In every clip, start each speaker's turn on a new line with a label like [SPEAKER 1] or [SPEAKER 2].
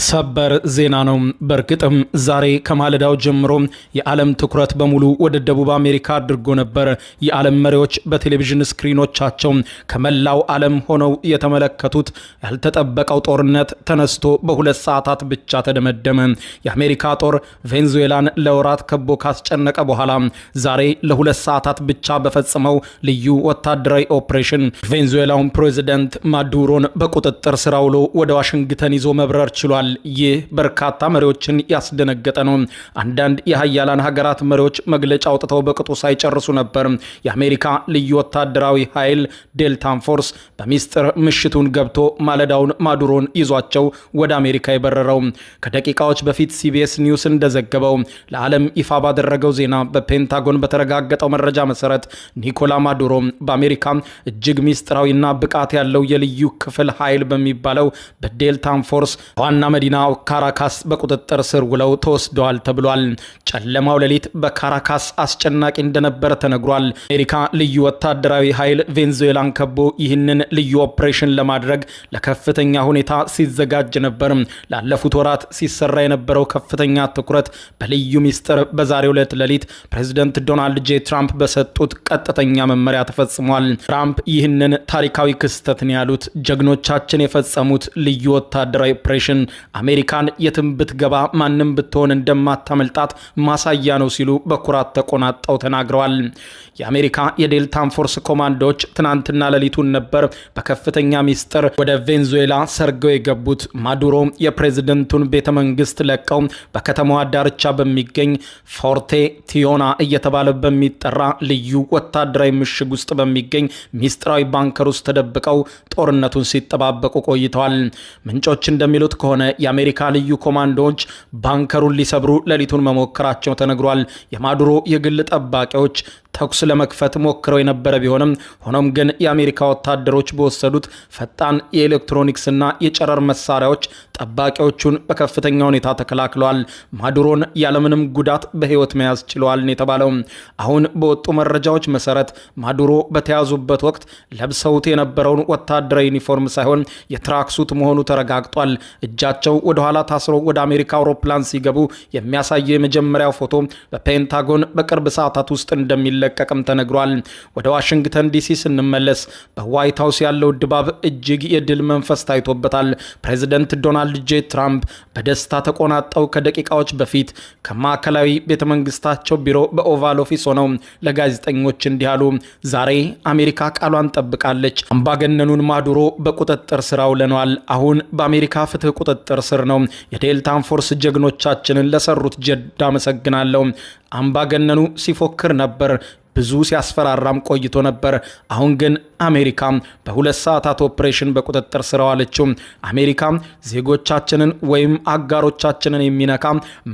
[SPEAKER 1] ሰበር ዜና ነው። በርግጥም ዛሬ ከማለዳው ጀምሮ የዓለም ትኩረት በሙሉ ወደ ደቡብ አሜሪካ አድርጎ ነበር። የዓለም መሪዎች በቴሌቪዥን ስክሪኖቻቸው ከመላው ዓለም ሆነው የተመለከቱት ያልተጠበቀው ጦርነት ተነስቶ በሁለት ሰዓታት ብቻ ተደመደመ። የአሜሪካ ጦር ቬንዙዌላን ለወራት ከቦ ካስጨነቀ በኋላ ዛሬ ለሁለት ሰዓታት ብቻ በፈጸመው ልዩ ወታደራዊ ኦፕሬሽን ቬንዙዌላውን ፕሬዚደንት ማዱሮን በቁጥጥር ስር አውሎ ወደ ዋሽንግተን ይዞ መብረር ችሏል። ይህ በርካታ መሪዎችን ያስደነገጠ ነው። አንዳንድ የሀያላን ሀገራት መሪዎች መግለጫ አውጥተው በቅጡ ሳይጨርሱ ነበር የአሜሪካ ልዩ ወታደራዊ ኃይል ዴልታን ፎርስ በሚስጥር ምሽቱን ገብቶ ማለዳውን ማዱሮን ይዟቸው ወደ አሜሪካ የበረረው። ከደቂቃዎች በፊት ሲቢኤስ ኒውስ እንደዘገበው ለዓለም ይፋ ባደረገው ዜና በፔንታጎን በተረጋገጠው መረጃ መሰረት ኒኮላ ማዱሮ በአሜሪካ እጅግ ሚስጥራዊና ብቃት ያለው የልዩ ክፍል ኃይል በሚባለው በዴልታን ፎርስ ዋና መዲና ካራካስ በቁጥጥር ስር ውለው ተወስደዋል ተብሏል። ጨለማው ሌሊት በካራካስ አስጨናቂ እንደነበረ ተነግሯል። አሜሪካ ልዩ ወታደራዊ ኃይል ቬንዙዌላን ከቦ ይህንን ልዩ ኦፕሬሽን ለማድረግ ለከፍተኛ ሁኔታ ሲዘጋጅ ነበር። ላለፉት ወራት ሲሰራ የነበረው ከፍተኛ ትኩረት በልዩ ሚስጥር በዛሬው ዕለት ሌሊት ፕሬዚደንት ዶናልድ ጄ ትራምፕ በሰጡት ቀጥተኛ መመሪያ ተፈጽሟል። ትራምፕ ይህንን ታሪካዊ ክስተትን ያሉት ጀግኖቻችን የፈጸሙት ልዩ ወታደራዊ ኦፕሬሽን አሜሪካን የትም ብትገባ ማንም ብትሆን እንደማታመልጣት ማሳያ ነው ሲሉ በኩራት ተቆናጣው ተናግረዋል። የአሜሪካ የዴልታን ፎርስ ኮማንዶዎች ትናንትና ሌሊቱን ነበር በከፍተኛ ሚስጥር ወደ ቬንዙዌላ ሰርገው የገቡት። ማዱሮ የፕሬዝደንቱን ቤተ መንግስት ለቀው በከተማዋ ዳርቻ በሚገኝ ፎርቴ ቲዮና እየተባለ በሚጠራ ልዩ ወታደራዊ ምሽግ ውስጥ በሚገኝ ሚስጥራዊ ባንከር ውስጥ ተደብቀው ጦርነቱን ሲጠባበቁ ቆይተዋል። ምንጮች እንደሚሉት ከሆነ የአሜሪካ ልዩ ኮማንዶዎች ባንከሩን ሊሰብሩ ሌሊቱን መሞከራቸው ተነግሯል። የማዱሮ የግል ጠባቂዎች ተኩስ ለመክፈት ሞክረው የነበረ ቢሆንም ሆኖም ግን የአሜሪካ ወታደሮች በወሰዱት ፈጣን የኤሌክትሮኒክስና የጨረር መሳሪያዎች ጠባቂዎቹን በከፍተኛ ሁኔታ ተከላክለዋል። ማዱሮን ያለምንም ጉዳት በህይወት መያዝ ችለዋል የተባለው አሁን በወጡ መረጃዎች መሰረት ማዱሮ በተያዙበት ወቅት ለብሰውት የነበረውን ወታደራዊ ዩኒፎርም ሳይሆን የትራክሱት መሆኑ ተረጋግጧል። እጃቸው ወደ ኋላ ታስሮ ወደ አሜሪካ አውሮፕላን ሲገቡ የሚያሳየው የመጀመሪያው ፎቶ በፔንታጎን በቅርብ ሰዓታት ውስጥ እንደሚለቀቅም ተነግሯል። ወደ ዋሽንግተን ዲሲ ስንመለስ በዋይት ሃውስ ያለው ድባብ እጅግ የድል መንፈስ ታይቶበታል። ፕሬዚደንት ዶናልድ ጄ ትራምፕ በደስታ ተቆናጠው ከደቂቃዎች በፊት ከማዕከላዊ ቤተ መንግስታቸው ቢሮ በኦቫል ኦፊስ ሆነው ለጋዜጠኞች እንዲህ አሉ። ዛሬ አሜሪካ ቃሏን ጠብቃለች። አምባገነኑን ማዱሮ በቁጥጥር ስር አውለነዋል። አሁን በአሜሪካ ፍትህ ቁጥጥር ስር ነው። የዴልታን ፎርስ ጀግኖቻችንን ለሰሩት ጀብድ አመሰግናለሁ። አምባገነኑ ሲፎክር ነበር፣ ብዙ ሲያስፈራራም ቆይቶ ነበር። አሁን ግን አሜሪካ በሁለት ሰዓታት ኦፕሬሽን በቁጥጥር ስር ዋለችው። አሜሪካ ዜጎቻችንን ወይም አጋሮቻችንን የሚነካ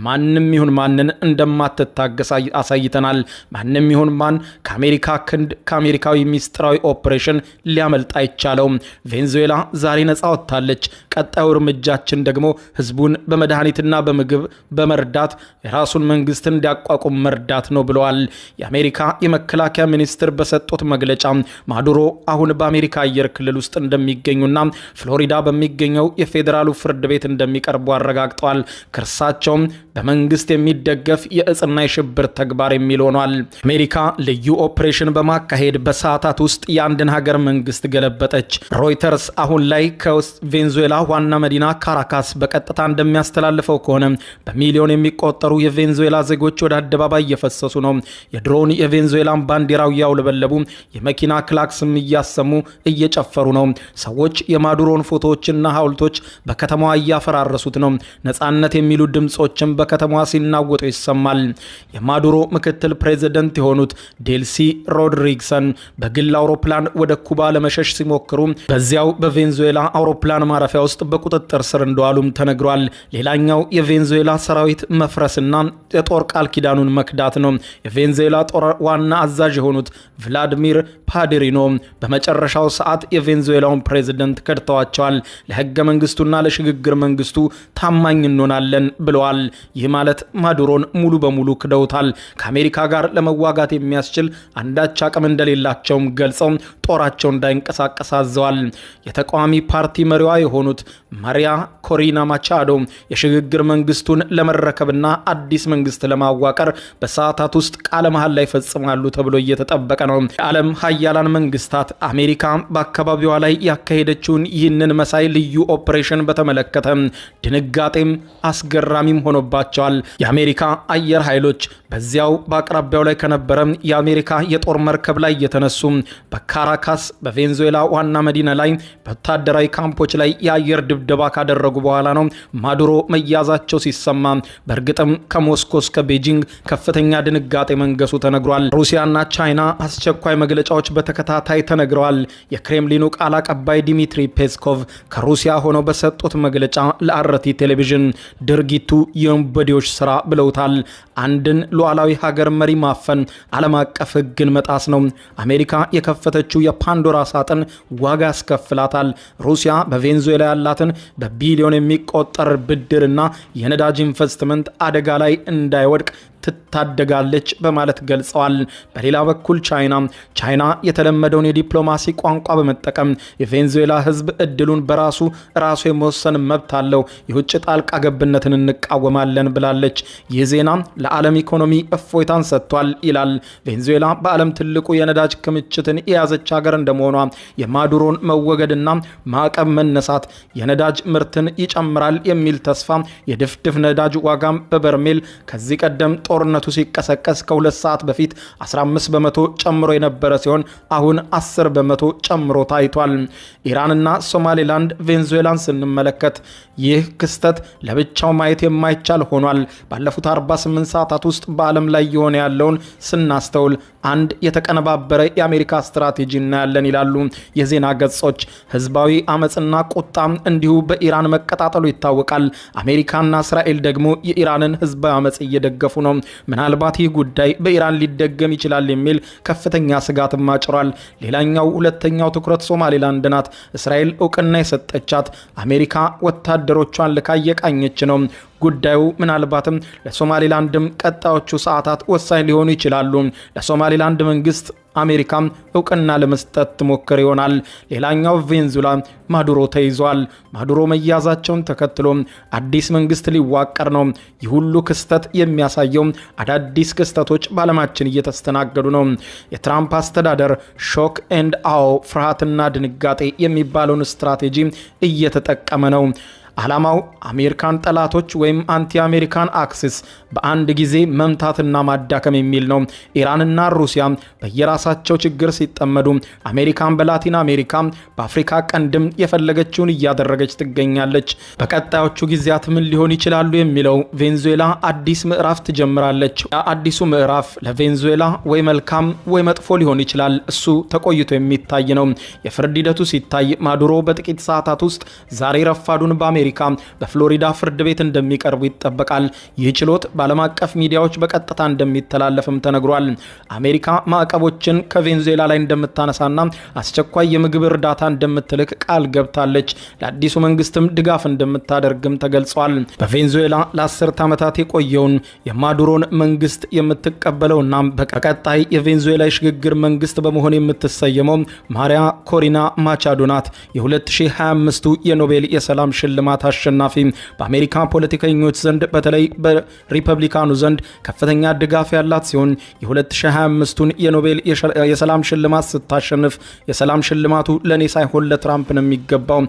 [SPEAKER 1] ማንም ይሁን ማንን እንደማትታገስ አሳይተናል። ማንም ይሁን ማን ከአሜሪካ ክንድ ከአሜሪካዊ ሚስጥራዊ ኦፕሬሽን ሊያመልጥ አይቻለውም። ቬንዙዌላ ዛሬ ነጻ ወጥታለች። ቀጣዩ እርምጃችን ደግሞ ህዝቡን በመድኃኒትና በምግብ በመርዳት የራሱን መንግስት እንዲያቋቁም መርዳት ነው ብለዋል። የአሜሪካ የመከላከያ ሚኒስትር በሰጡት መግለጫ ማዱሮ አሁን በአሜሪካ አየር ክልል ውስጥ እንደሚገኙና ፍሎሪዳ በሚገኘው የፌዴራሉ ፍርድ ቤት እንደሚቀርቡ አረጋግጠዋል። ክርሳቸውም በመንግስት የሚደገፍ የእጽና የሽብር ተግባር የሚል ሆኗል። አሜሪካ ልዩ ኦፕሬሽን በማካሄድ በሰዓታት ውስጥ የአንድን ሀገር መንግስት ገለበጠች። ሮይተርስ አሁን ላይ ከቬንዙዌላ ዋና መዲና ካራካስ በቀጥታ እንደሚያስተላልፈው ከሆነ በሚሊዮን የሚቆጠሩ የቬንዙዌላ ዜጎች ወደ አደባባይ እየፈሰሱ ነው። የድሮን የቬንዙዌላን ባንዲራው ያውለበለቡ የመኪና ክላክስም እያሰሙ እየጨፈሩ ነው። ሰዎች የማዱሮን ፎቶዎችና ሐውልቶች በከተማዋ እያፈራረሱት ነው። ነጻነት የሚሉ ድምጾችም በከተማዋ ሲናወጡ ይሰማል። የማዱሮ ምክትል ፕሬዚደንት የሆኑት ዴልሲ ሮድሪግሰን በግል አውሮፕላን ወደ ኩባ ለመሸሽ ሲሞክሩ በዚያው በቬንዙዌላ አውሮፕላን ማረፊያ ውስጥ በቁጥጥር ስር እንደዋሉም ተነግሯል። ሌላኛው የቬንዙዌላ ሰራዊት መፍረስና የጦር ቃል ኪዳኑን መክዳት ነው። የቬንዙዌላ ጦር ዋና ዋና አዛዥ የሆኑት ቭላዲሚር ፓዲሪኖ በመጨረሻው ሰዓት የቬንዙዌላውን ፕሬዝደንት ከድተዋቸዋል። ለህገ መንግስቱና ለሽግግር መንግስቱ ታማኝ እንሆናለን ብለዋል። ይህ ማለት ማዱሮን ሙሉ በሙሉ ክደውታል። ከአሜሪካ ጋር ለመዋጋት የሚያስችል አንዳች አቅም እንደሌላቸውም ገልጸው ጦራቸው እንዳይንቀሳቀስ አዘዋል። የተቃዋሚ ፓርቲ መሪዋ የሆኑት ማሪያ ኮሪና ማቻዶ የሽግግር መንግስቱን ለመረከብና አዲስ መንግስት ለማዋቀር በሰዓታት ውስጥ ቃለ መሐላ ይፈጽማሉ ተብሎ እየተጠበቀ ነው። የዓለም ሀያላን መንግስታት አሜሪካ በአካባቢዋ ላይ ያካሄደችውን ይህንን መሳይ ልዩ ኦፕሬሽን በተመለከተ ድንጋጤም አስገራሚም ሆኖባቸዋል። የአሜሪካ አየር ኃይሎች በዚያው በአቅራቢያው ላይ ከነበረ የአሜሪካ የጦር መርከብ ላይ የተነሱ በካራካስ በቬንዙዌላ ዋና መዲና ላይ በወታደራዊ ካምፖች ላይ የአየር ድብደባ ካደረጉ በኋላ ነው ማዱሮ መያዛቸው ሲሰማ፣ በእርግጥም ከሞስኮ እስከ ቤጂንግ ከፍተኛ ድንጋጤ መንገሱ ተነግሯል። ሩሲያና ቻይና አስቸኳይ መግለጫዎች በተከታታይ ተነግረዋል። የክሬምሊኑ ቃል አቀባይ ዲሚትሪ ፔስኮቭ ከሩሲያ ሆነው በሰጡት መግለጫ ለአርቲ ቴሌቪዥን ድርጊቱ የወንበዴዎች ስራ ብለውታል። አንድን ሉዓላዊ ሀገር መሪ ማፈን ዓለም አቀፍ ሕግን መጣስ ነው። አሜሪካ የከፈተችው የፓንዶራ ሳጥን ዋጋ ያስከፍላታል። ሩሲያ በቬንዙዌላ ያላትን በቢሊዮን የሚቆጠር ብድርና የነዳጅ ኢንቨስትመንት አደጋ ላይ እንዳይወድቅ ትታደጋለች በማለት ገልጸዋል። በሌላ በኩል ቻይና የተለመደውን የዲፕሎማሲ ቋንቋ በመጠቀም የቬንዙዌላ ህዝብ እድሉን በራሱ የመወሰን መብት አለው፣ የውጭ ጣልቃ ገብነትን እንቃወማለን ብላለች። ይህ ዜና ለዓለም ኢኮኖሚ እፎይታን ሰጥቷል ይላል። ቬንዙዌላ በዓለም ትልቁ የነዳጅ ክምችትን የያዘች ሀገር እንደመሆኗ የማዱሮን መወገድና ማዕቀብ መነሳት የነዳጅ ምርትን ይጨምራል የሚል ተስፋ፣ የድፍድፍ ነዳጅ ዋጋም በበርሜል ከዚህ ቀደም ጦርነቱ ሲቀሰቀስ ከ2 ሰዓት በፊት 15 በመቶ ጨምሮ የነበረ ሲሆን አሁን 10 በመቶ ጨምሮ ታይቷል። ኢራንና ሶማሌላንድ ቬንዙዌላን ስንመለከት ይህ ክስተት ለብቻው ማየት የማይቻል ሆኗል። ባለፉት 48 ሰዓታት ውስጥ በዓለም ላይ የሆነ ያለውን ስናስተውል አንድ የተቀነባበረ የአሜሪካ ስትራቴጂ እናያለን ይላሉ የዜና ገጾች። ህዝባዊ አመፅና ቁጣ እንዲሁ በኢራን መቀጣጠሉ ይታወቃል። አሜሪካና እስራኤል ደግሞ የኢራንን ህዝባዊ አመፅ እየደገፉ ነው። ምናልባት ይህ ጉዳይ በኢራን ሊደገም ይችላል የሚል ከፍተኛ ስጋትም አጭሯል። ሌላኛው ሁለተኛው ትኩረት ሶማሌላንድ ናት። እስራኤል እውቅና የሰጠቻት አሜሪካ ወታደሮቿን ልካ እየቃኘች ነው። ጉዳዩ ምናልባትም ለሶማሌላንድም ቀጣዮቹ ሰዓታት ወሳኝ ሊሆኑ ይችላሉ። ለሶማሌላንድ መንግስት አሜሪካ እውቅና ለመስጠት ትሞክር ይሆናል። ሌላኛው ቬንዙዌላ ማዱሮ ተይዟል። ማዱሮ መያዛቸውን ተከትሎ አዲስ መንግስት ሊዋቀር ነው። ይህ ሁሉ ክስተት የሚያሳየው አዳዲስ ክስተቶች በዓለማችን እየተስተናገዱ ነው። የትራምፕ አስተዳደር ሾክ ኤንድ አዎ ፍርሃትና ድንጋጤ የሚባለውን ስትራቴጂ እየተጠቀመ ነው። ዓላማው አሜሪካን ጠላቶች ወይም አንቲ አሜሪካን አክሲስ በአንድ ጊዜ መምታትና ማዳከም የሚል ነው። ኢራንና ሩሲያ በየራሳቸው ችግር ሲጠመዱ አሜሪካን በላቲን አሜሪካ በአፍሪካ ቀንድም የፈለገችውን እያደረገች ትገኛለች። በቀጣዮቹ ጊዜያት ምን ሊሆን ይችላሉ የሚለው ቬንዙዌላ አዲስ ምዕራፍ ትጀምራለች። አዲሱ ምዕራፍ ለቬንዙዌላ ወይ መልካም ወይ መጥፎ ሊሆን ይችላል። እሱ ተቆይቶ የሚታይ ነው። የፍርድ ሂደቱ ሲታይ ማዱሮ በጥቂት ሰዓታት ውስጥ ዛሬ ረፋዱን በአሜሪካ በፍሎሪዳ ፍርድ ቤት እንደሚቀርቡ ይጠበቃል። ይህ ችሎት በዓለም አቀፍ ሚዲያዎች በቀጥታ እንደሚተላለፍም ተነግሯል። አሜሪካ ማዕቀቦችን ከቬንዙዌላ ላይ እንደምታነሳና አስቸኳይ የምግብ እርዳታ እንደምትልክ ቃል ገብታለች። ለአዲሱ መንግስትም ድጋፍ እንደምታደርግም ተገልጿል። በቬንዙዌላ ለ10 ዓመታት የቆየውን የማዱሮን መንግስት የምትቀበለውና በቀጣይ የቬንዙዌላ የሽግግር መንግስት በመሆን የምትሰየመው ማሪያ ኮሪና ማቻዶ ናት። የ2025ቱ የኖቤል የሰላም ሽልማት አሸናፊ በአሜሪካ ፖለቲከኞች ዘንድ በተለይ በሪፐብሊካኑ ዘንድ ከፍተኛ ድጋፍ ያላት ሲሆን የ2025ቱን የኖቤል የሰላም ሽልማት ስታሸንፍ የሰላም ሽልማቱ ለኔ ሳይሆን ለትራምፕ ነው የሚገባው